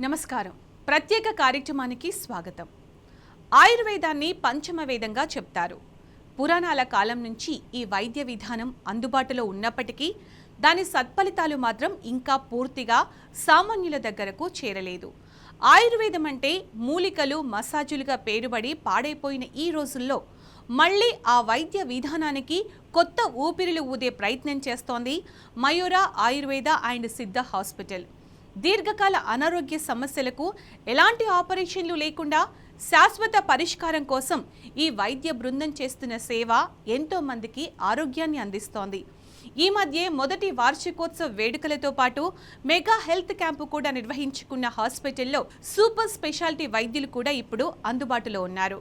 నమస్కారం. ప్రత్యేక కార్యక్రమానికి స్వాగతం. ఆయుర్వేదాన్ని పంచమ వేదంగా చెప్తారు. పురాణాల కాలం నుంచి ఈ వైద్య విధానం అందుబాటులో ఉన్నప్పటికీ దాని సత్ఫలితాలు మాత్రం ఇంకా పూర్తిగా సామాన్యుల దగ్గరకు చేరలేదు. ఆయుర్వేదం అంటే మూలికలు, మసాజులుగా పేరుబడి పాడైపోయిన ఈ రోజుల్లో మళ్ళీ ఆ వైద్య విధానానికి కొత్త ఊపిరిలు ఊదే ప్రయత్నం చేస్తోంది మయూర ఆయుర్వేద అండ్ సిద్ధ హాస్పిటల్. దీర్ఘకాల అనారోగ్య సమస్యలకు ఎలాంటి ఆపరేషన్లు లేకుండా శాశ్వత పరిష్కారం కోసం ఈ వైద్య బృందం చేస్తున్న సేవ ఎంతో మందికి ఆరోగ్యాన్ని అందిస్తోంది. ఈ మధ్య మొదటి వార్షికోత్సవ వేడుకలతో పాటు మెగా హెల్త్ క్యాంపు కూడా నిర్వహించుకున్న హాస్పిటల్లో సూపర్ స్పెషాలిటీ వైద్యులు కూడా ఇప్పుడు అందుబాటులో ఉన్నారు.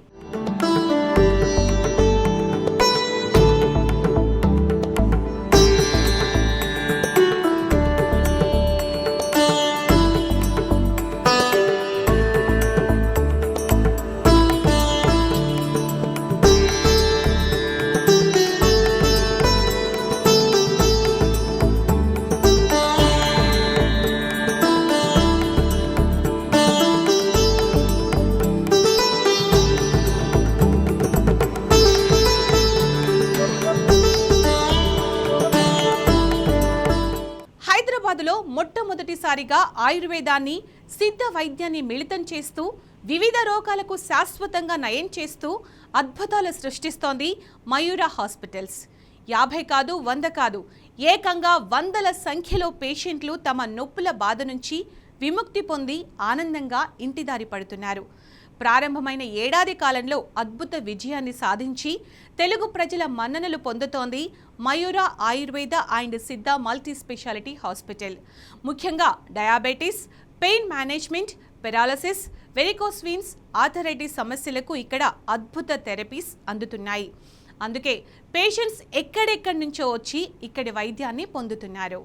హైదరాబాద్లో మొట్టమొదటిసారిగా ఆయుర్వేదాన్ని, సిద్ధ వైద్యాన్ని మిళితం చేస్తూ వివిధ రోగాలకు శాశ్వతంగా నయం చేస్తూ అద్భుతాలు సృష్టిస్తోంది మయూర హాస్పిటల్స్. 50 కాదు, 100 కాదు, ఏకంగా వందల సంఖ్యలో పేషెంట్లు తమ నొప్పుల బాధ నుంచి విముక్తి పొంది ఆనందంగా ఇంటిదారి పడుతున్నారు. ప్రారంభమైన ఏడాది కాలంలో అద్భుత విజయాన్ని సాధించి తెలుగు ప్రజల మన్ననలు పొందుతోంది Mayura Ayurveda and Siddha multi speciality hospital. ముఖ్యంగా diabetes, pain management, paralysis, varicose veins, arthritis సమస్యలకు ఇక్కడ అద్భుత థెరపీస్ అందుతున్నాయి. అందుకే పేషెంట్స్ ఎక్కడెక్కడి నుంచో వచ్చి ఇక్కడి వైద్యాన్ని పొందుతున్నారు.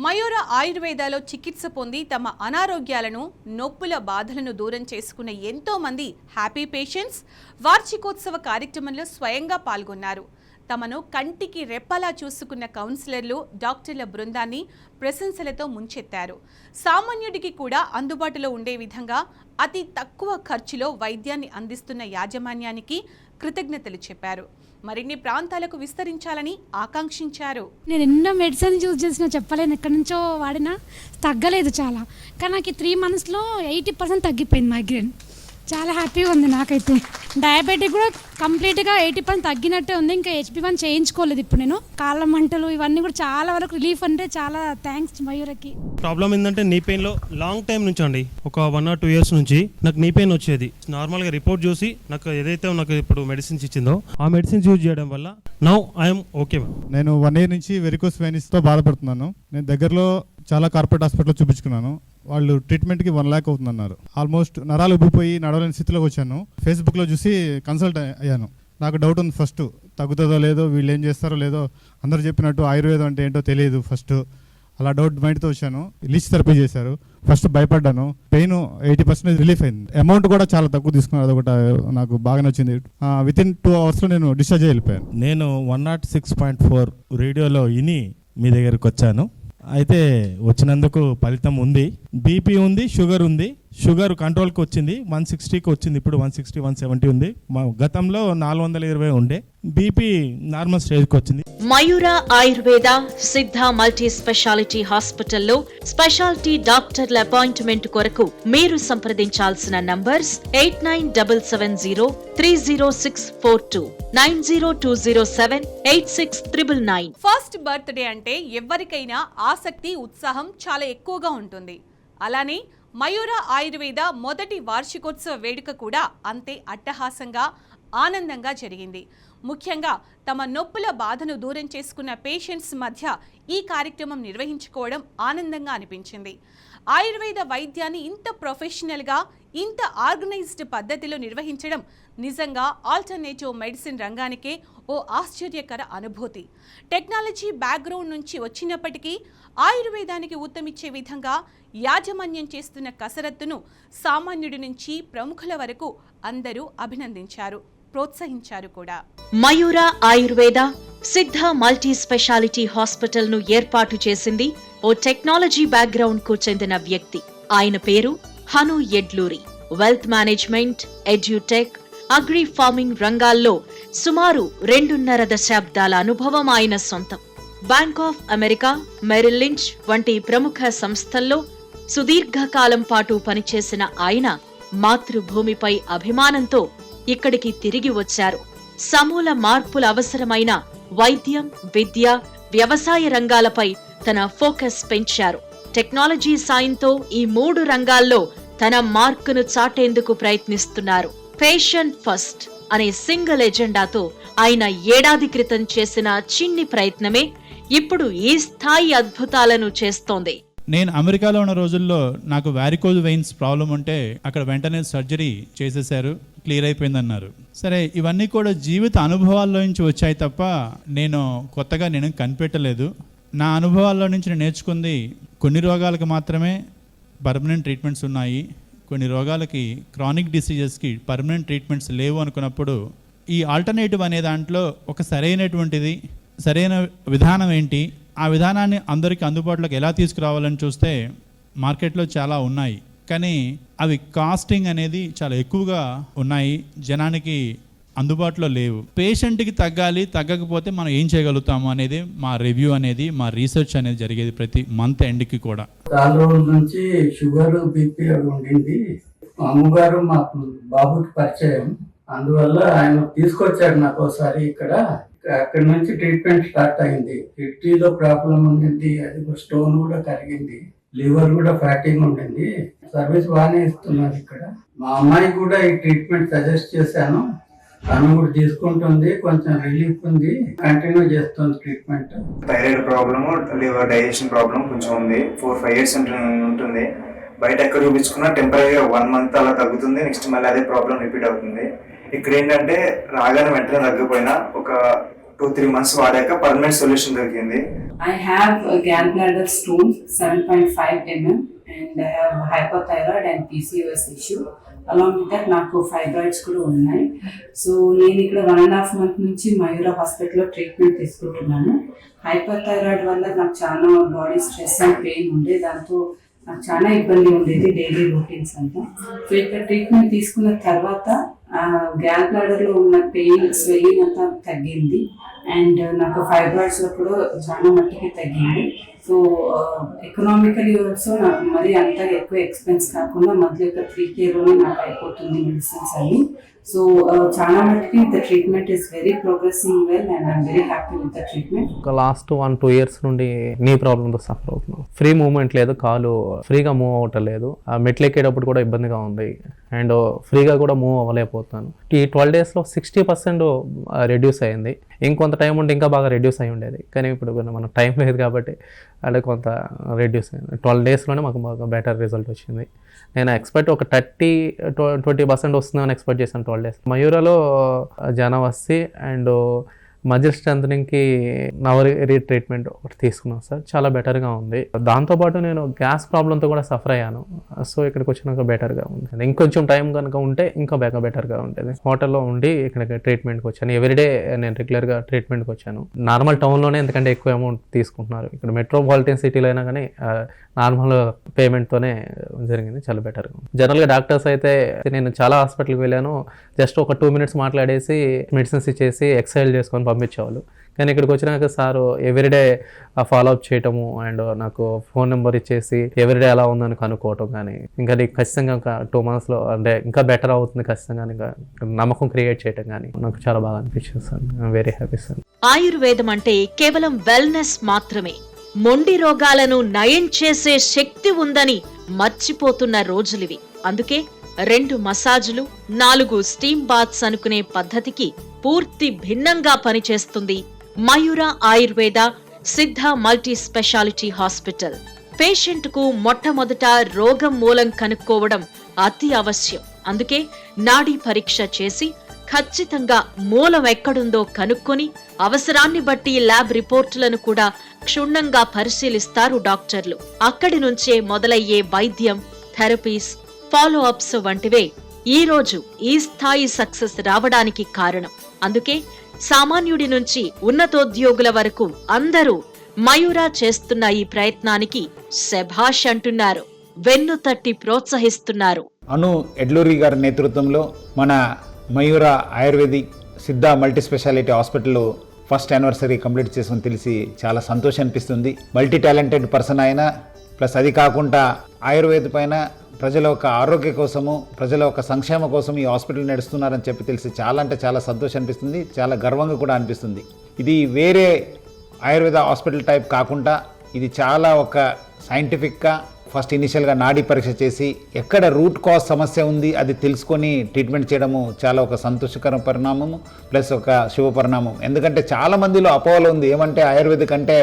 మయూర ఆయుర్వేదాలో చికిత్స పొంది తమ అనారోగ్యాలను, నొప్పుల బాధలను దూరం చేసుకున్న ఎంతో మంది హ్యాపీ పేషెంట్స్ వార్షికోత్సవ కార్యక్రమంలో స్వయంగా పాల్గొన్నారు. తమను కంటికి రెప్పలా చూసుకున్న కౌన్సిలర్లు, డాక్టర్ల బృందాన్ని ప్రశంసలతో ముంచెత్తారు. సామాన్యుడికి కూడా అందుబాటులో ఉండే విధంగా అతి తక్కువ ఖర్చులో వైద్యాన్ని అందిస్తున్న యాజమాన్యానికి కృతజ్ఞతలు చెప్పారు. మరిన్ని ప్రాంతాలకు విస్తరించాలని ఆకాంక్షించారు. నేను ఎన్నో మెడిసిన్ యూజ్ చేసినా చెప్పలేను, ఎక్కడి నుంచో వాడినా తగ్గలేదు చాలా. కానీ నాకు 3 monthsలో 80% తగ్గిపోయింది మైగ్రేన్. చాలా హ్యాపీగా ఉంది నాకైతే. డయాబెటిక్ కూడా కంప్లీట్గా 80% తగ్గినట్టే ఉంది. ఇంకా HP1 చేయించుకోలేదు ఇప్పుడు నేను. కాళ్ళ మంటలు ఇవన్నీ కూడా చాలా వరకు రిలీఫ్. అంటే చాలా థ్యాంక్స్ మయూరకి. ప్రాబ్లం ఏంటంటే నీ పెయిన్లో లాంగ్ టైం నుంచి అండి, ఒక 1 or 2 years నుంచి నాకు నీ పెయిన్ వచ్చేది. నార్మల్గా రిపోర్ట్ చూసి నాకు ఏదైతే నాకు ఇప్పుడు మెడిసిన్స్ ఇచ్చిందో ఆ మెడిసిన్స్ యూజ్ చేయడం వల్ల నౌ ఐఎమ్ ఓకే. నేను 1 year నుంచి వెరికోస్ వెయిన్స్తో బాధపడుతున్నాను. నేను దగ్గరలో చాలా కార్పొరేట్ హాస్పిటల్లో చూపించుకున్నాను. వాళ్ళు ట్రీట్మెంట్కి 1 lakh అవుతుందన్నారు. ఆల్మోస్ట్ నరాలు ఉబ్బిపోయి నడవలేని స్థితిలోకి వచ్చాను. ఫేస్బుక్లో చూసి కన్సల్ట్ అయ్యాను. నాకు డౌట్ ఉంది, ఫస్ట్ తగ్గుతుందో లేదో, వీళ్ళు ఏం చేస్తారో లేదో, అందరూ చెప్పినట్టు ఆయుర్వేదం అంటే ఏంటో తెలియదు ఫస్ట్. అలా డౌట్ మైండ్తో వచ్చాను. లిచ్ థెరపీ చేశారు. ఫస్ట్ భయపడ్డాను. పెయిన్ 80% రిలీఫ్ అయింది. అమౌంట్ కూడా చాలా తక్కువ తీసుకున్నారు. అదొకటి నాకు బాగా నచ్చింది. వితిన్ 2 hours నేను డిశ్చార్జ్ వెళ్ళిపోయాను. నేను 106.4 రేడియోలో విని మీ దగ్గరికి వచ్చాను. అయితే వచ్చినందుకు ఫలితం ఉంది. బీపీ ఉంది, షుగర్ ఉంది. షుగర్ కంట్రోల్కి వచ్చింది, 160కి వచ్చింది. ఇప్పుడు 160, 170 ఉంది. గతంలో 420 ఉండే. బీపీ నార్మల్ స్టేజ్కి వచ్చింది. మయూర ఆయుర్వేద సిద్ధ మల్టీ స్పెషాలిటీ హాస్పిటల్లో స్పెషాలిటీ డాక్టర్ల అపాయింట్మెంట్ కొరకు మీరు సంప్రదించాల్సిన నంబర్స్ 8977030642, 9020786999. ఫస్ట్ బర్త్డే అంటే ఎవరికైనా ఆసక్తి, ఉత్సాహం చాలా ఎక్కువగా ఉంటుంది. అలానే మయూర ఆయుర్వేద మొదటి వార్షికోత్సవ వేడుక కూడా అంతే అట్టహాసంగా, ఆనందంగా జరిగింది. ముఖ్యంగా తమ నొప్పుల బాధను దూరం చేసుకున్న పేషెంట్స్ మధ్య ఈ కార్యక్రమం నిర్వహించుకోవడం ఆనందంగా అనిపించింది. ఆయుర్వేద వైద్యాన్ని ఇంత ప్రొఫెషనల్గా, ఇంత ఆర్గనైజ్డ్ పద్ధతిలో నిర్వహించడం నిజంగా ఆల్టర్నేటివ్ మెడిసిన్ రంగానికే ఓ ఆశ్చర్యకర అనుభూతి. టెక్నాలజీ బ్యాక్గ్రౌండ్ నుంచి వచ్చినప్పటికీ ఆయుర్వేదానికి ఊతమిచ్చే విధంగా యాజమాన్యం చేస్తున్న కసరత్తును సామాన్యుడి నుంచి ప్రముఖుల వరకు అందరూ అభినందించారు, ప్రోత్సహించారు కూడా. మయూర Ayurveda Siddha multi speciality hospital ను ఏర్పాటు చేసింది ఓ టెక్నాలజీ బ్యాక్గ్రౌండ్ కు చెందిన వ్యక్తి. ఆయన పేరు Hanu Edluri. Wealth management, edutech, agri farming రంగాల్లో సుమారు 2.5 దశాబ్దాల అనుభవం ఆయన సొంతం. Bank of America, Merrill Lynch వంటి ప్రముఖ సంస్థల్లో సుదీర్ఘకాలం పాటు పనిచేసిన ఆయన మాతృభూమిపై అభిమానంతో ఇక్కడికి తిరిగి వచ్చారు. సమూల మార్పులు అవసరమైన వైద్యం, విద్య, వ్యవసాయ రంగాలపై తన ఫోకస్ పెంచారు. టెక్నాలజీ సాయంతో ఈ 3 రంగాల్లో తన మార్కును చాటేందుకు ప్రయత్నిస్తున్నారు. పేషెంట్ ఫస్ట్ అనే సింగిల్ ఎజెండాతో ఆయన ఏడాది క్రితం చేసిన చిన్ని ప్రయత్నమే ఇప్పుడు ఈ స్థాయి అద్భుతాలను చేస్తోంది. నేను అమెరికాలో ఉన్న రోజుల్లో నాకు వారికోజ్ వెయిన్స్ ప్రాబ్లం ఉంటే అక్కడ వెంటనే సర్జరీ చేసేశారు, క్లియర్ అయిపోయిందన్నారు. సరే, ఇవన్నీ కూడా జీవిత అనుభవాల్లో నుంచి వచ్చాయి తప్ప నేను కొత్తగా కనిపెట్టలేదు. నా అనుభవాల్లో నుంచి నేను నేర్చుకుంది కొన్ని రోగాలకు మాత్రమే పర్మనెంట్ ట్రీట్మెంట్స్ ఉన్నాయి, కొన్ని రోగాలకి క్రానిక్ డిసీజెస్కి పర్మనెంట్ ట్రీట్మెంట్స్ లేవు అనుకున్నప్పుడు ఈ ఆల్టర్నేటివ్ అనే దాంట్లో ఒక సరైన విధానం ఏంటి, ఆ విధానాన్ని అందరికీ అందుబాటులోకి ఎలా తీసుకురావాలని చూస్తే మార్కెట్లో చాలా ఉన్నాయి, కానీ అవి కాస్టింగ్ అనేది చాలా ఎక్కువగా ఉన్నాయి, జనానికి అందుబాటులో లేవు. పేషెంట్కి తగ్గకపోతే మనం ఏం చేయగలుగుతాము అనేది మా రివ్యూ అనేది, మా రీసెర్చ్ అనేది జరిగేది ప్రతి మంత్ ఎండ్కి కూడా. చాలా రోజుల నుంచి షుగర్, బీపీ అవి ఉండింది. మా అమ్మగారు మా బాబుకి పరిచయం, అందువల్ల ఆయన తీసుకొచ్చాడు నాకు ఒకసారి ఇక్కడ. అక్కడి నుంచి ట్రీట్మెంట్ స్టార్ట్ అయింది. కిడ్నీలో ప్రాబ్లం ఉండింది, అది స్టోన్ కూడా కరిగింది, లివర్ కూడా ఫ్యాటింగ్ ఉండింది. సర్వీస్ బాగానే ఇస్తున్నారు ఇక్కడ. మా అమ్మాయి కూడా ఈ ట్రీట్మెంట్ సజెస్ట్ చేశాను, తను కూడా తీసుకుంటుంది, కొంచెం రిలీఫ్ ఉంది, కంటిన్యూ చేస్తుంది treatment. Thyroid problem, liver digestion problem కొంచెం ఉంది, 4-5 years ఉంటుంది. బయట ఎక్కడ చూపించుకున్నా టెంపరీగా 1 month అలా తగ్గుతుంది, నెక్స్ట్ మళ్ళీ అదే ప్రాబ్లం రిపీట్ అవుతుంది. ఇక్కడ ఏంటంటే రాగానే వెంటనే తగ్గిపోయినా ఒక 2-3 months వాడాక పర్మనెంట్ సొల్యూషన్ దొరికింది. I have a gallbladder stone 7.5 mm and I have hypothyroid and PCOS issue. Along with that నాకు ఫైబ్రాయిడ్స్ కూడా ఉన్నాయి. సో నేను ఇక్కడ 1.5 month నుంచి మయూర హాస్పిటల్లో ట్రీట్మెంట్ తీసుకుంటున్నాను. హైపర్థైరాయిడ్ వల్ల నాకు చాలా బాడీ స్ట్రెస్ అండ్ పెయిన్ ఉండే, దాంతో నాకు చాలా ఇబ్బంది ఉండేది డైలీ రొటీన్స్ అంతా. సో ఇక్కడ ట్రీట్మెంట్ తీసుకున్న తర్వాత గ్యాల్ బ్లాడర్లో ఉన్న పెయిన్, స్వెల్లింగ్ అంతా తగ్గింది అండ్ నాకు ఫైబ్రాయిడ్స్లో కూడా చాలా మట్టికి తగ్గింది. సో ఎకనామికలీ ఆల్సో నాకు మరీ అంత ఎక్కువ ఎక్స్పెన్స్ కాకుండా మధ్య ఒక 3K నాకు అయిపోతుంది మెడిసిన్స్ అన్ని. సో చాలా మట్టికి the treatment is very progressing well and I'm very happy with the treatment. ఒక లాస్ట్ 1-2 years నుండి నీ ప్రాబ్లంతో సఫర్ అవుతున్నాను. ఫ్రీ మూవ్మెంట్ లేదు, కాలు ఫ్రీగా మూవ్ అవ్వటం లేదు, మెట్లు ఎక్కేటప్పుడు కూడా ఇబ్బందిగా ఉంది అండ్ ఫ్రీగా కూడా మూవ్ అవ్వలేకపోతున్నాను. ఈ 12 daysలో 60% రెడ్యూస్ అయ్యింది. ఇంకొంత టైం ఉంటే ఇంకా బాగా రెడ్యూస్ అయ్యి ఉండేది, కానీ ఇప్పుడు మనకు టైం లేదు కాబట్టి అంటే కొంత రెడ్యూస్ అయింది. 12 daysలోనే మాకు బాగా బెటర్ రిజల్ట్ వచ్చింది. నేను ఎక్స్పెక్ట్ ఒక 30-20% వస్తుందని ఎక్స్పెక్ట్ చేశాను 12 days. మయూరలో జనవస్తి అండ్ మజిల్ స్ట్రెంథనింగ్కి నవరీ ట్రీట్మెంట్ ఒకటి తీసుకున్నాను సార్, చాలా బెటర్గా ఉంది. దాంతోపాటు నేను గ్యాస్ ప్రాబ్లంతో కూడా సఫర్ అయ్యాను. సో ఇక్కడికి వచ్చినాక బెటర్గా ఉంది. ఇంకొంచెం టైం కనుక ఉంటే ఇంకా బెటర్గా ఉంటుంది. హోటల్లో ఉండి ఇక్కడికి ట్రీట్మెంట్కి వచ్చాను. ఎవ్రీడే నేను రెగ్యులర్గా ట్రీట్మెంట్కి వచ్చాను. నార్మల్ టౌన్లోనే ఎందుకంటే ఎక్కువ అమౌంట్ తీసుకుంటున్నారు. ఇక్కడ మెట్రోపాలిటన్ సిటీలో అయినా కానీ నార్మల్ పేమెంట్తోనే జరిగింది, చాలా బెటర్గా ఉంది. జనరల్గా డాక్టర్స్ అయితే నేను చాలా హాస్పిటల్కి వెళ్ళాను, జస్ట్ ఒక 2 minutes మాట్లాడేసి మెడిసిన్స్ ఇచ్చేసి ఎక్సర్సైజ్ చేసుకొని పంపించేవాళ్ళు. కానీ ఇక్కడికి వచ్చినాక సారు ఎవ్రీడే ఫాలోఅప్ చేయటము అండ్ నాకు ఫోన్ నెంబర్ ఇచ్చేసి ఎవ్రీడే ఎలా ఉందని కనుక్కోవటం, కానీ ఇంకా నీకు ఖచ్చితంగా ఇంకా 2 monthsలో అంటే ఇంకా బెటర్ అవుతుంది ఖచ్చితంగా ఇంకా నమ్మకం క్రియేట్ చేయటం కానీ నాకు చాలా బాగా అనిపించింది sir. I'm very happy sir. ఆయుర్వేదం అంటే కేవలం వెల్నెస్ మాత్రమే, మొండి రోగాలను నయం చేసే శక్తి ఉందని మర్చిపోతున్న రోజులివి. అందుకే 2 మసాజులు 4 స్టీమ్ బాత్స్ అనుకునే పద్ధతికి పూర్తి భిన్నంగా పనిచేస్తుంది మయూర Ayurveda Siddha multi speciality hospital. పేషెంట్కు మొట్టమొదట రోగం మూలం కనుక్కోవడం అతి అవశ్యం. అందుకే నాడీ పరీక్ష చేసి ఖచ్చితంగా మూలం ఎక్కడుందో కనుక్కొని అవసరాన్ని బట్టి ల్యాబ్ రిపోర్టులను కూడా క్షుణ్ణంగా పరిశీలిస్తారు డాక్టర్లు. అక్కడి నుంచే మొదలయ్యే వైద్యం, థెరపీస్, ఫాలో అప్స్ వంటివే ఈ రోజు ఈ స్థాయి సక్సెస్ రావడానికి కారణం. అందుకే సామాన్యుడి నుంచి ఉన్నతోద్యోగుల వరకు అందరూ మయూరా చేస్తున్న ఈ ప్రయత్నానికి శభాష్ అంటున్నారు, వెన్ను తట్టి ప్రోత్సహిస్తున్నారు. అను ఎడ్లూరి గారి నేతృత్వంలో మన మయూర ఆయుర్వేదిక్ సిద్ధ multi speciality hospital first anniversary complete చేసుకుని తెలిసి చాలా సంతోషం అనిపిస్తుంది. మల్టీ టాలెంటెడ్ పర్సన్ అయినా ప్లస్ అది కాకుండా ఆయుర్వేద పైన ప్రజల యొక్క ఆరోగ్య కోసము, ప్రజల యొక్క సంక్షేమ కోసం ఈ హాస్పిటల్ నడుస్తున్నారని చెప్పి తెలిసి చాలా అంటే చాలా సంతోషం అనిపిస్తుంది, చాలా గర్వంగా కూడా అనిపిస్తుంది. ఇది వేరే ఆయుర్వేద హాస్పిటల్ టైప్ కాకుండా ఇది చాలా ఒక సైంటిఫిక్గా ఫస్ట్ ఇనిషియల్గా నాడీ పరీక్ష చేసి ఎక్కడ రూట్ కాజ్ సమస్య ఉంది అది తెలుసుకొని ట్రీట్మెంట్ చేయడము చాలా ఒక సంతోషకర పరిణామము ప్లస్ ఒక శుభ పరిణామం. ఎందుకంటే చాలా మందిలో అపోహలు ఉంది, ఏమంటే ఆయుర్వేదిక్ అంటే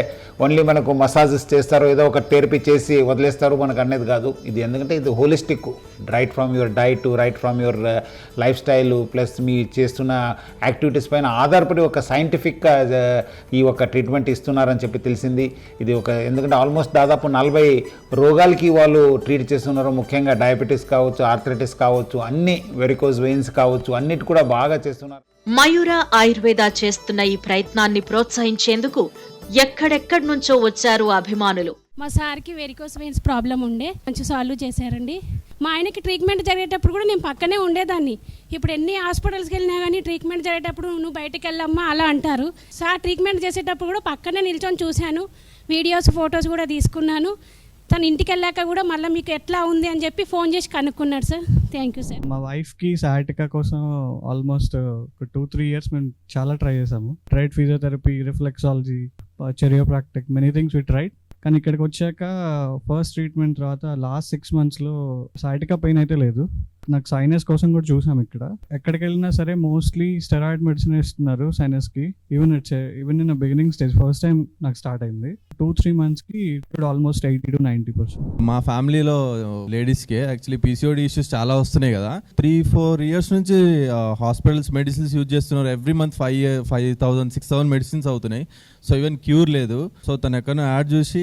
ఓన్లీ మనకు మసాజెస్ చేస్తారు, ఏదో ఒక థెరపీ చేసి వదిలేస్తారు, మనకు అనేది కాదు ఇది. ఎందుకంటే ఇది holistic, right from your diet, right from your lifestyle plus మీ చేస్తున్న యాక్టివిటీస్ పైన ఆధారపడి ఒక సైంటిఫిక్గా ఈ ఒక ట్రీట్మెంట్ ఇస్తున్నారని చెప్పి తెలిసింది. ఇది ఒక ఎందుకంటే ఆల్మోస్ట్ దాదాపు 40 రోగాలకి వాళ్ళు ట్రీట్ చేస్తున్నారు. ముఖ్యంగా డయాబెటీస్ కావచ్చు, ఆర్థరైటిస్ కావచ్చు, అన్ని వెరికోజ్ వెయిన్స్ కావచ్చు, అన్నిటి కూడా బాగా చేస్తున్నారు. మయూర ఆయుర్వేద చేస్తున్న ఈ ప్రయత్నాన్ని ప్రోత్సహించేందుకు ఎక్కడెక్కడి నుంచో వచ్చారు అభిమానులు. మా సార్కి వెరికోస్ వెయిన్స్ ప్రాబ్లం ఉండే, మంచి సాల్వ్ చేశారండి. మా ఆయనకి ట్రీట్మెంట్ జరిగేటప్పుడు కూడా నేను పక్కనే ఉండేదాన్ని. ఇప్పుడు ఎన్ని హాస్పిటల్స్కి వెళ్ళినా కానీ ట్రీట్మెంట్ జరిగేటప్పుడు నువ్వు బయటకు వెళ్ళమ్మా అలా అంటారు. సార్ ట్రీట్మెంట్ చేసేటప్పుడు కూడా పక్కనే నిల్చొని చూశాను, వీడియోస్ ఫొటోస్ కూడా తీసుకున్నాను. తను ఇంటికి వెళ్ళాక కూడా మళ్ళీ మీకు ఎట్లా ఉంది అని చెప్పి ఫోన్ చేసి కనుక్కున్నాడు సార్. Thank you sir. మా వైఫ్కి సయాటికా కోసం ఆల్మోస్ట్ ఒక 2-3 years మేము చాలా ట్రై చేసాము. Tried physiotherapy, reflexology, chiropractic, many things we tried. కానీ ఇక్కడికి వచ్చాక ఫస్ట్ ట్రీట్మెంట్ తర్వాత లాస్ట్ 6 monthsలో సయాటికా పెయిన్ అయితే లేదు. నాకు సైనస్ కోసం కూడా చూసాం. ఎక్కడికి వెళ్ళినా సరే మోస్ట్లీ స్టెరాయిడ్ మెడిసిన్ ఇస్తున్నారు సైనస్కి. Even in beginning stage first time నాకు స్టార్ట్ అయింది. 2-3 monthsకి ఇప్పుడు ఆల్మోస్ట్ 80 to 90%. మా ఫ్యామిలీలో లేడీస్కి యాక్చువల్లీ పీసీఓడి ఇష్యూస్ చాలా వస్తున్నాయి కదా. 3-4 years నుంచి హాస్పిటల్స్ మెడిసిన్స్ యూజ్ చేస్తున్నారు. ఎవ్రీ మంత్ 5,000-6,000 మెడిసిన్స్ అవుతున్నాయి. సో ఈవెన్ క్యూర్ లేదు. సో తను ఎక్కడో యాడ్ చూసి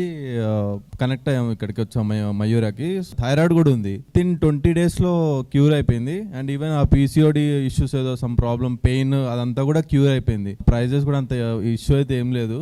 కనెక్ట్ అయ్యాము, ఇక్కడికి వచ్చాం మయూరాకి. థైరాయిడ్ కూడా ఉంది, 20 daysలో క్యూర్ అయిపోయింది. అండ్ ఈవెన్ ఆ పీసీఓడి ఇష్యూస్ ఏదో సమ్ ప్రాబ్లం, పెయిన్ అదంతా కూడా క్యూర్ అయిపోయింది. ప్రైజెస్ కూడా అంత ఇష్యూ అయితే ఏం లేదు,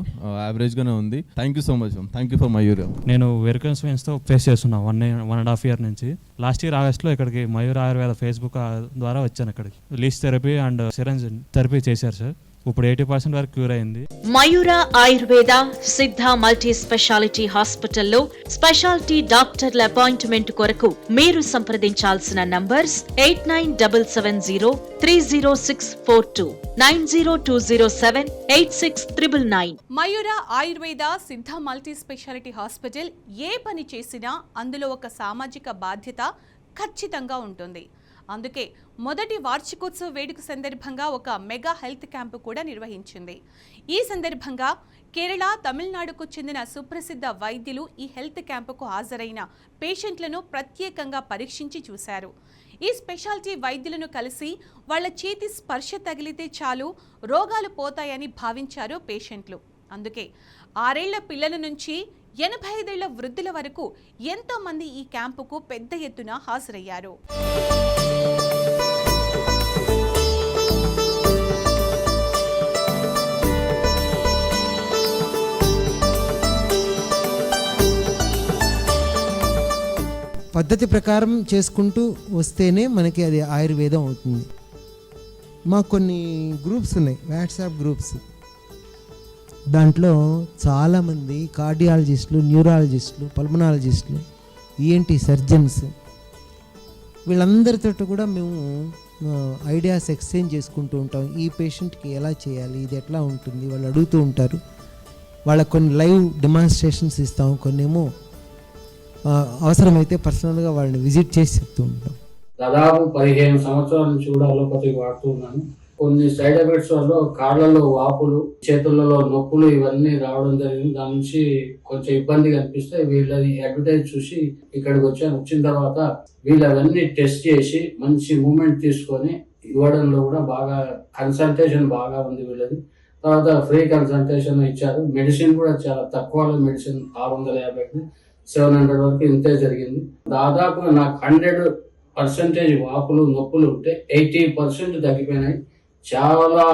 యావరేజ్గానే ఉంది. Thank you so much, thank you for Mayura. నేను వెరికోస్ వెయిన్స్తో ఫేస్ చేస్తున్నా 1.5 year నుంచి. లాస్ట్ ఇయర్ ఆగస్ట్లో ఇక్కడికి మయూర ఆయుర్వేద ఫేస్బుక్ ద్వారా వచ్చాను. ఇక్కడికి Leach therapy and syringe therapy చేశారు సార్. ఇప్పుడు 80% వరకు క్యూర్ అయింది. మయూర ఆయుర్వేద సిద్ధ మల్టీ స్పెషాలిటీ హాస్పిటల్లో స్పెషాలిటీ డాక్టర్ల అపాయింట్మెంట్ కొరకు మీరు సంప్రదించాల్సిన నంబర్స్ 8977030642, 9020786999. మయూర Ayurveda Siddha multi speciality hospital ఏ పని చేసినా అందులో ఒక సామాజిక బాధ్యత ఖచ్చితంగా ఉంటుంది. అందుకే మొదటి వార్షికోత్సవ వేడుక సందర్భంగా ఒక మెగా హెల్త్ క్యాంపు కూడా నిర్వహించింది. ఈ సందర్భంగా కేరళ, తమిళనాడుకు చెందిన సుప్రసిద్ధ వైద్యులు ఈ హెల్త్ క్యాంపుకు హాజరైన పేషెంట్లను ప్రత్యేకంగా పరీక్షించి చూశారు. ఈ స్పెషాలిటీ వైద్యులను కలిసి వాళ్ల చేతి స్పర్శ తగిలితే చాలు రోగాలు పోతాయని భావించారు పేషెంట్లు. అందుకే 6 ఏళ్ల పిల్లల నుంచి 85 ఏళ్ల వృద్ధుల వరకు ఎంతో మంది ఈ క్యాంపుకు పెద్ద ఎత్తున హాజరయ్యారు. పద్ధతి ప్రకారం చేసుకుంటూ వస్తేనే మనకి అది ఆయుర్వేదం అవుతుంది. మాకు కొన్ని గ్రూప్స్ ఉన్నాయి, వాట్సాప్ గ్రూప్స్. దాంట్లో చాలామంది కార్డియాలజిస్టులు, న్యూరాలజిస్టులు, పల్మనాలజిస్టులు, ఈఎన్టీ సర్జన్స్, వీళ్ళందరితో కూడా మేము ఐడియాస్ ఎక్స్చేంజ్ చేసుకుంటూ ఉంటాం. ఈ పేషెంట్కి ఎలా చేయాలి, ఇది ఎట్లా ఉంటుంది, వాళ్ళు అడుగుతూ ఉంటారు. వాళ్ళకు కొన్ని లైవ్ డెమాన్స్ట్రేషన్స్ ఇస్తాం, కొన్నేమో అవసరమైతే పర్సనల్గా వాళ్ళని విజిట్ చేసి చెప్తూ ఉంటాం. దాదాపు 15 సంవత్సరాల నుంచి కూడా అలోపతికి వాడుతూ ఉన్నాను. కొన్ని సైడ్ ఎఫెక్ట్స్ వల్ల కాళ్ళలో వాపులు, చేతులలో నొప్పులు ఇవన్నీ రావడం జరిగింది. దాని నుంచి కొంచెం ఇబ్బందిగా అనిపిస్తే వీళ్ళది అడ్వర్టైజ్ చూసి ఇక్కడికి వచ్చాను. వచ్చిన తర్వాత వీళ్ళు అవన్నీ టెస్ట్ చేసి మంచి మూమెంట్ తీసుకొని ఇవ్వడంలో కూడా బాగా కన్సల్టేషన్ బాగా ఉంది వీళ్ళది. తర్వాత ఫ్రీ కన్సల్టేషన్ ఇచ్చారు. మెడిసిన్ కూడా చాలా తక్కువ మెడిసిన్ 650కి 700 వరకు ఇంతే జరిగింది. దాదాపు నాకు 100% వాపులు నొప్పులు ఉంటే 80% తగ్గిపోయినాయి. చాలా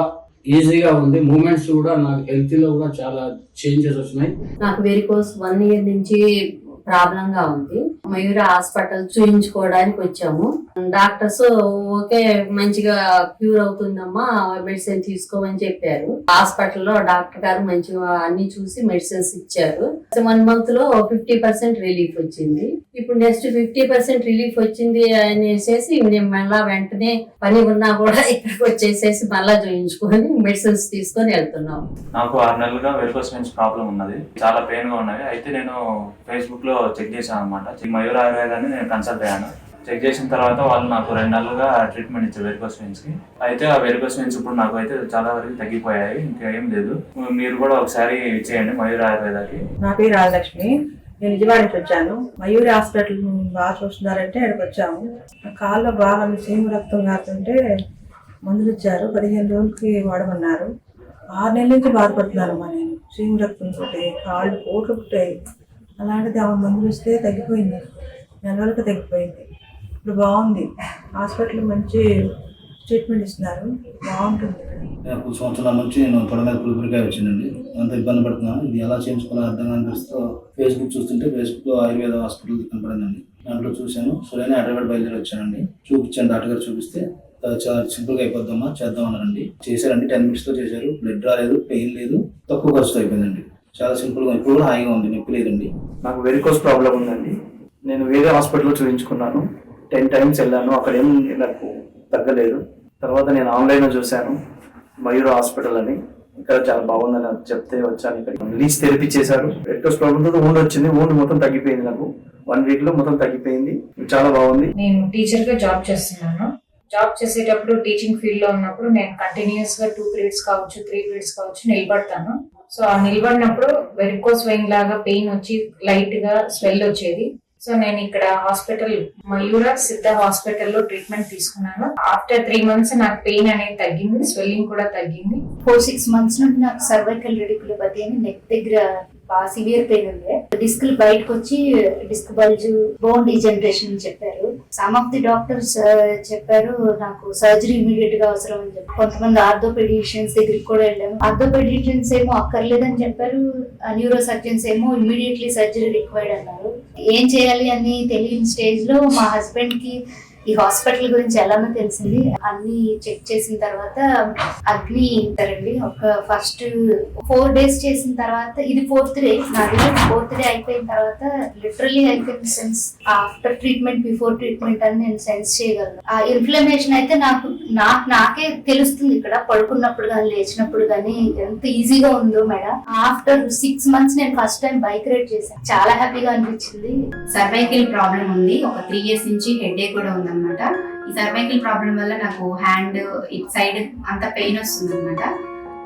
ఈజీగా ఉంది. మూమెంట్స్ కూడా నాకు హెల్తీలో కూడా చాలా చేంజెస్ వచ్చినాయి. నాకు వెరికోస్ 1 ఇయర్ నుంచి ప్రాబ్లం గా ఉంది. మయూర హాస్పిటల్ చూయించుకోవడానికి వచ్చాము. డాక్టర్స్ ఓకే మంచిగా క్యూర్ అవుతుందమ్మా, మెడిసిన్ తీసుకోమని చెప్పారు. హాస్పిటల్లో డాక్టర్ గారు మంచిగా అన్ని చూసి మెడిసిన్స్ ఇచ్చారు. 1 month లో 50% రిలీఫ్ వచ్చింది. ఇప్పుడు నెక్స్ట్ 50% రిలీఫ్ వచ్చింది అనేసి నేను మళ్ళా వెంటనే పని ఉన్నా కూడా ఇక్కడికి వచ్చేసేసి మళ్ళా చూయించుకొని మెడిసిన్స్ తీసుకొని వెళ్తున్నాము. నాకు 6 నెలలుగా వెరికోస్ వెయిన్స్ ప్రాబ్లం ఉన్నది. చాలా పెయిన్ గా ఉన్నది. అయితే నేను ఫేస్బుక్ లో చెక్ చేశాను అనమాట. మయూర ఆయుర్వేదాన్ని నేను కన్సల్ట్ అయ్యాను. చెక్ చేసిన తర్వాత వాళ్ళు నాకు 2 నెలలుగా ట్రీట్మెంట్ ఇచ్చారు వెరికోస్ వెయిన్స్ కి. అయితే ఆ వెరికోస్ వెయిన్స్ ఇప్పుడు నాకు అయితే చాలా వరకు తగ్గిపోయాయి. ఇంకా ఏం లేదు. మీరు కూడా ఒకసారి చేయండి మయూర ఆయుర్వేదాకి. నా పేరు రాజలక్ష్మి. నేను విజయవాడ నుంచి వచ్చాను. మయూరి హాస్పిటల్ బాగా చూస్తున్నారంటే అక్కడికి వచ్చాము. కాళ్ళలో బాగా సీము రక్తం కాకుంటే మందులు ఇచ్చారు. 15 రోజులకి వాడమన్నారు. 6 నెలల నుంచి బాధపడుతున్నానమ్మా నేను. సీము రక్తంతో కాళ్ళు పోట్లు పుట్టాయి. అలాంటిది ఆమె మందులు ఇస్తే తగ్గిపోయింది. 4 రోజులకి తగ్గిపోయింది. ఇప్పుడు బాగుంది. హాస్పిటల్ మంచి ట్రీట్మెంట్ ఇస్తున్నారు. బాగుంటుంది. 2 సంవత్సరాల నుంచి నేను పొడ మీద పులిపురికాయ వచ్చిందండి. అంత ఇబ్బంది పడుతున్నాను. ఇది ఎలా చేయించుకోవాలో అర్థం కాని పరిస్థితితో ఫేస్బుక్ చూస్తుంటే ఫేస్బుక్లో ఆయుర్వేద హాస్పిటల్ కనపడిందండి. దాంట్లో చూశాను. సరైన హైదరాబాద్ బయలుదేరి వచ్చానండి. చూపించాను. డాక్టర్ గారు చూపిస్తే చాలా సింపుల్గా అయిపోద్దమ్మా చేద్దామన్నారండి. చేశారండి. 10 minutesతో చేశారు. బ్లడ్ రాలేదు, పెయిన్ లేదు, తక్కువ ఖర్చుతో అయిపోయిందండి. చాలా సింపుల్గా ఇప్పుడు కూడా హాయిగా ఉంది. నొప్పి లేదండి. నాకు వెరికోస్ ప్రాబ్లం ఉందండి. నేను వేరే హాస్పిటల్లో చూపించుకున్నాను. 10 times వెళ్ళాను. అక్కడ ఏం నాకు తగ్గలేదు. తర్వాత నేను ఆన్లైన్లో చూశాను మయూర హాస్పిటల్ అని. ఇక్కడ చాలా బాగుందని చెప్తే వచ్చాను. ఇక్కడ రిలీజ్ థెరపీ చేశారు. వెరికోస్ ప్రాబ్లంతో ఊండ్ వచ్చింది. ఊండ్ మొత్తం తగ్గిపోయింది. నాకు 1 week లో మొత్తం తగ్గిపోయింది. చాలా బాగుంది. నేను టీచర్ గా జాబ్ చేస్తున్నాను. జాబ్ చేసేటప్పుడు టీచింగ్ ఫీల్డ్ లో ఉన్నప్పుడు నేను కంటిన్యూస్ గా 2 periods కావచ్చు 3 periods కావచ్చు నిలబడతాను. సో ఆ నిలబడినప్పుడు వెరికోస్ వెయిన్ లాగా పెయిన్ వచ్చి లైట్ గా స్వెల్ వచ్చేది. సో నేను ఇక్కడ హాస్పిటల్ మయూర సిద్ధ హాస్పిటల్లో ట్రీట్మెంట్ తీసుకున్నాను. ఆఫ్టర్ 3 months నాకు పెయిన్ అనేది తగ్గింది. స్వెల్లింగ్ కూడా తగ్గింది. 4-6 months నుండి నాకు సర్వైకల్ రెడిక్యులోపతి అని నెక్ దగ్గర బాగా సివియర్ పెయిన్ ఉంది. డిస్క్లు బయటకు వచ్చి డిస్క్ బల్జ్, బోన్ డీజనరేషన్ అని చెప్పారు. సమ్ ఆఫ్ ది డాక్టర్స్ చెప్పారు నాకు సర్జరీ ఇమీడియట్ గా అవసరం అని చెప్పారు. కొంతమంది ఆర్థోపెడిషియన్స్ దగ్గరికి కూడా వెళ్ళాము. ఆర్థోపెడిషియన్స్ ఏమో అక్కర్లేదని చెప్పారు. న్యూరో సర్జన్స్ ఏమో ఇమీడియట్లీ సర్జరీ రిక్వైర్డ్ అన్నారు. ఏం చేయాలి అని తెలియని స్టేజ్ లో మా హస్బెండ్ కి ఈ హాస్పిటల్ గురించి ఎలానో తెలిసింది. అన్ని చెక్ చేసిన తర్వాత అగ్ని ఇంటారండి. ఒక ఫస్ట్ 4 days చేసిన తర్వాత ఇది 4th day నాది. 4th day అయిపోయిన తర్వాత literally I can sense after treatment before treatment అని నేను సెన్స్ చేయగలను. ఆ ఇన్ఫ్లమేషన్ అయితే నాకే తెలుస్తుంది. ఇక్కడ పడుకున్నప్పుడు కానీ లేచినప్పుడు కానీ ఎంత ఈజీగా ఉందో మేడం. ఆఫ్టర్ 6 months నేను ఫస్ట్ టైం బైక్ రైడ్ చేశాను. చాలా హ్యాపీగా అనిపించింది. సర్వైకల్ ప్రాబ్లం ఉంది. ఒక 3 years నుంచి హెడేక్ కూడా ఉంది అనమాట. ఈ సర్వైకల్ ప్రాబ్లం వల్ల నాకు హ్యాండ్ ఇట్ సైడ్ అంత పెయిన్ వస్తుంది అనమాట.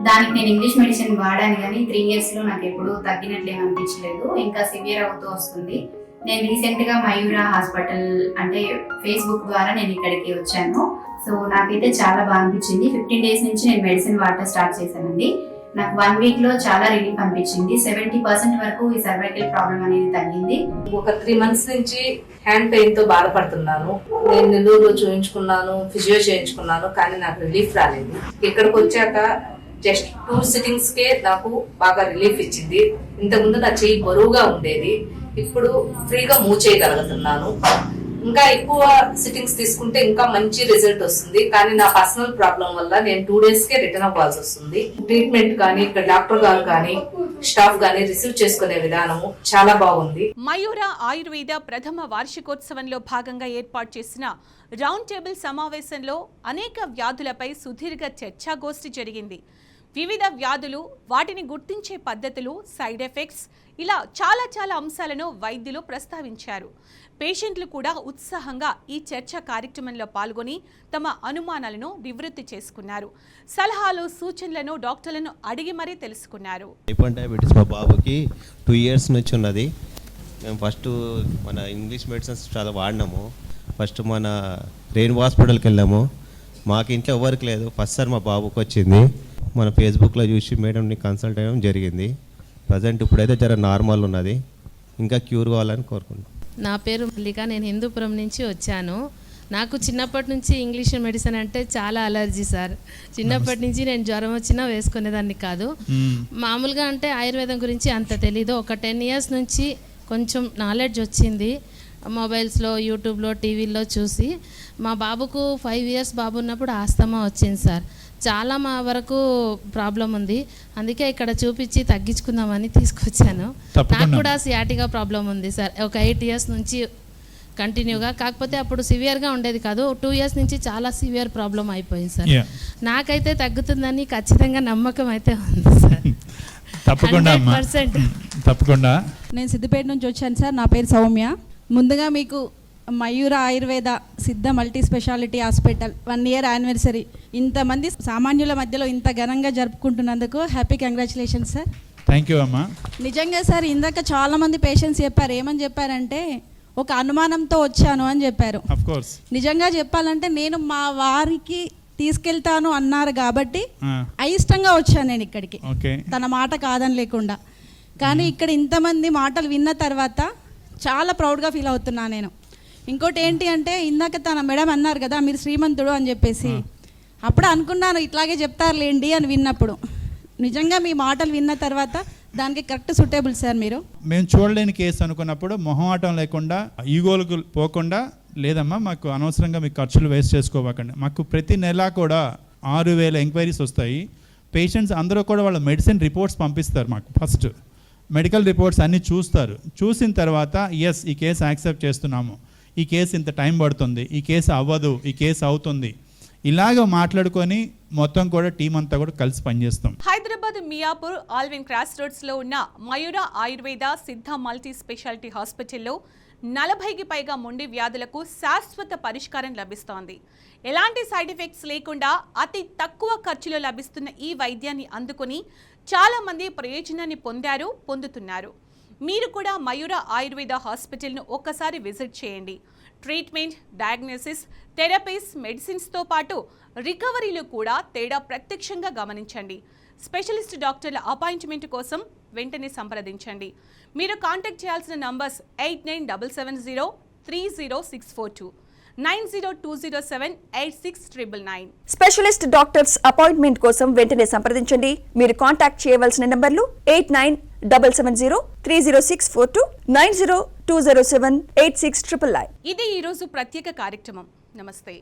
దానికి నేను ఇంగ్లీష్ మెడిసిన్ వాడాను కానీ 3 years లో నాకు ఎప్పుడు తగ్గినట్లు ఏమి అనిపించలేదు. ఇంకా సివియర్ అవుతూ వస్తుంది. నేను రీసెంట్ గా మయూర హాస్పిటల్ అంటే ఫేస్బుక్ ద్వారా నేను ఇక్కడికి వచ్చాను. సో నాకైతే చాలా బాగా అనిపించింది. 15 days నుంచి నేను మెడిసిన్ వాడటం స్టార్ట్ చేశానండి. నాకు 1 week లో చాలా రిలీఫ్ అనిపించింది. 70% వరకు ఈ సర్వైకల్ ప్రాబ్లం అనేది తగ్గింది. ఒక 3 months నుంచి హ్యాండ్ పెయిన్ తో బాధపడుతున్నాను. నేను నెల్లూరులో చూయించుకున్నాను, ఫిజియో చేయించుకున్నాను, కానీ నాకు రిలీఫ్ రాలేదు. ఇక్కడికి వచ్చాక జస్ట్ 2 sittings కే నాకు బాగా రిలీఫ్ ఇచ్చింది. ఇంతకుముందు నా చెయ్యి బరువుగా ఉండేది. ఇప్పుడు ఫ్రీగా మూవ్ చేయగలుగుతున్నాను. ఇంకా ఎక్కువ సిట్టింగ్స్ తీసుకుంటే ఇంకా మంచి రిజల్ట్ వస్తుంది. కానీ నా పర్సనల్ ప్రాబ్లం వల్ల నేను 2 days కే రిటర్న్ అవ్వాల్సి వస్తుంది. ట్రీట్మెంట్ కానీ ఇక్కడ డాక్టర్ గారు కానీ స్టాఫ్ గానీ రిసీవ్ చేసుకునే విధానము చాలా బాగుంది. మయూర ఆయుర్వేద ప్రథమ వార్షికోత్సవంలో భాగంగా ఏర్పాటు చేసిన రౌండ్ టేబుల్ సమావేశంలో అనేక వ్యాధులపై సుదీర్ఘ చర్చాగోష్ఠి జరిగింది. వివిధ వ్యాధులు, వాటిని గుర్తించే పద్ధతులు, సైడ్ ఎఫెక్ట్స్, ఇలా చాలా అంశాలను వైద్యులు ప్రస్తావించారు. పేషెంట్లు కూడా ఉత్సాహంగా ఈ చర్చా కార్యక్రమంలో పాల్గొని తమ అనుమానాలను నివృత్తి చేసుకున్నారు. సలహాలు, సూచనలను డాక్టర్లను అడిగి మరీ తెలుసుకున్నారు. టైప్ 1 డయాబెటీస్ మా బాబుకి 2 years నుంచి ఉన్నది. మేము ఫస్ట్ మన ఇంగ్లీష్ మెడిసిన్స్ చాలా వాడినాము. ఫస్ట్ మన రెయిన్బో హాస్పిటల్కి వెళ్ళాము. మాకు ఇంట్లో ఎవరికి లేదు. ఫస్ట్ సార్ మా బాబుకి వచ్చింది. మన ఫేస్బుక్లో చూసి మేడంని కన్సల్ట్ అయ్యడం జరిగింది. ప్రజెంట్ ఇప్పుడైతే జర నార్మల్ ఉన్నది. ఇంకా క్యూర్ కావాలని కోరుకుంటున్నాను. నా పేరు మల్లిక. నేను హిందూపురం నుంచి వచ్చాను. నాకు చిన్నప్పటి నుంచి ఇంగ్లీష్ మెడిసిన్ అంటే చాలా అలర్జీ సార్. చిన్నప్పటి నుంచి నేను జ్వరం వచ్చినా వేసుకునేదాన్ని కాదు. మామూలుగా అంటే ఆయుర్వేదం గురించి అంత తెలీదు. ఒక 10 years నుంచి కొంచెం నాలెడ్జ్ వచ్చింది. మొబైల్స్లో, యూట్యూబ్లో, టీవీల్లో చూసి. మా బాబుకు 5 years బాబు ఉన్నప్పుడు ఆస్తమా వచ్చింది సార్. చాలా మా వరకు ప్రాబ్లం ఉంది. అందుకే ఇక్కడ చూపించి తగ్గించుకుందామని తీసుకొచ్చాను. నాకు కూడా సియాటిగా ప్రాబ్లం ఉంది సార్. ఒక 8 years నుంచి కంటిన్యూగా. కాకపోతే అప్పుడు సివియర్గా ఉండేది కాదు. 2 years నుంచి చాలా సివియర్ ప్రాబ్లం అయిపోయింది సార్. నాకైతే తగ్గుతుందని ఖచ్చితంగా నమ్మకం అయితే ఉంది సార్. తప్పకుండా 100%. నేను సిద్దిపేట నుంచి వచ్చాను సార్. నా పేరు సౌమ్య. ముందుగా మీకు Mayura Ayurveda Siddha multi speciality hospital 1 year anniversary ఇంతమంది సామాన్యుల మధ్యలో ఇంత ఘనంగా జరుపుకుంటున్నందుకు happy congratulations sir. Thank you అమ్మా. నిజంగా సార్, ఇందాక చాలామంది పేషెంట్స్ చెప్పారు. ఏమని చెప్పారంటే ఒక అనుమానంతో వచ్చాను అని చెప్పారు. నిజంగా చెప్పాలంటే నేను మా వారికి తీసుకెళ్తాను అన్నారు కాబట్టి అయిష్టంగా వచ్చాను నేను ఇక్కడికి, తన మాట కాదని లేకుండా. కానీ ఇక్కడ ఇంతమంది మాటలు విన్న తర్వాత చాలా ప్రౌడ్గా ఫీల్ అవుతున్నాను నేను. ఇంకోటి ఏంటి అంటే ఇందాక తన మేడం అన్నారు కదా మీరు శ్రీమంతుడు అని చెప్పేసి, అప్పుడు అనుకున్నాను ఇట్లాగే చెప్తారులేండి అని విన్నప్పుడు. నిజంగా మీ మాటలు విన్న తర్వాత దానికి కరెక్ట్ సూటబుల్ సార్ మీరు. మేము చూడలేని కేసు అనుకున్నప్పుడు మొహమాటం లేకుండా, ఈగోలకు పోకుండా, లేదమ్మా మాకు అనవసరంగా మీకు ఖర్చులు వేస్ట్ చేసుకోవకండి. మాకు ప్రతి నెల కూడా 6,000 ఎంక్వైరీస్ వస్తాయి. పేషెంట్స్ అందరూ కూడా వాళ్ళ మెడిసిన్ రిపోర్ట్స్ పంపిస్తారు మాకు. ఫస్ట్ మెడికల్ రిపోర్ట్స్ అన్నీ చూస్తారు. చూసిన తర్వాత ఎస్ ఈ కేసు యాక్సెప్ట్ చేస్తున్నాము, ఈ కేసు ఇంత టైం పడుతుంది, ఈ కేసు అవ్వదు, ఈ కేసు అవుతుంది, ఇలాగ మాట్లాడుకొని మొత్తం కూడా టీం అంతా కూడా కలిసి పనిచేస్తాం. Hyderabad Miyapur Alwyn cross roads లో ఉన్న మయూర ఆయుర్వేద సిద్ధ మల్టీ స్పెషాలిటీ హాస్పిటల్లో 40కి పైగా మొండి వ్యాధులకు శాశ్వత పరిష్కారం లభిస్తోంది. ఎలాంటి సైడ్ ఎఫెక్ట్స్ లేకుండా అతి తక్కువ ఖర్చులో లభిస్తున్న ఈ వైద్యాన్ని అందుకుని చాలా మంది ప్రయోజనాన్ని పొందుతున్నారు. మీరు కూడా మయూర ఆయుర్వేద హాస్పిటల్ను ఒక్కసారి విజిట్ చేయండి. ట్రీట్మెంట్, డయాగ్నోసిస్, థెరపీస్, మెడిసిన్స్తో పాటు రికవరీలో కూడా తేడా ప్రత్యక్షంగా గమనించండి. స్పెషలిస్ట్ డాక్టర్ల అపాయింట్మెంట్ కోసం వెంటనే సంప్రదించండి. మీరు కాంటాక్ట్ చేయాల్సిన నంబర్స్ 8977030642, 9020786999. స్పెషలిస్ట్ డాక్టర్స్ అపాయింట్మెంట్ కోసం వెంటనే సంప్రదించండి. మీరు కాంటాక్ట్ చేయవలసిన నంబర్లు 8977030642, 9020786999. ఇది ఈరోజు ప్రత్యేక కార్యక్రమం. నమస్తే.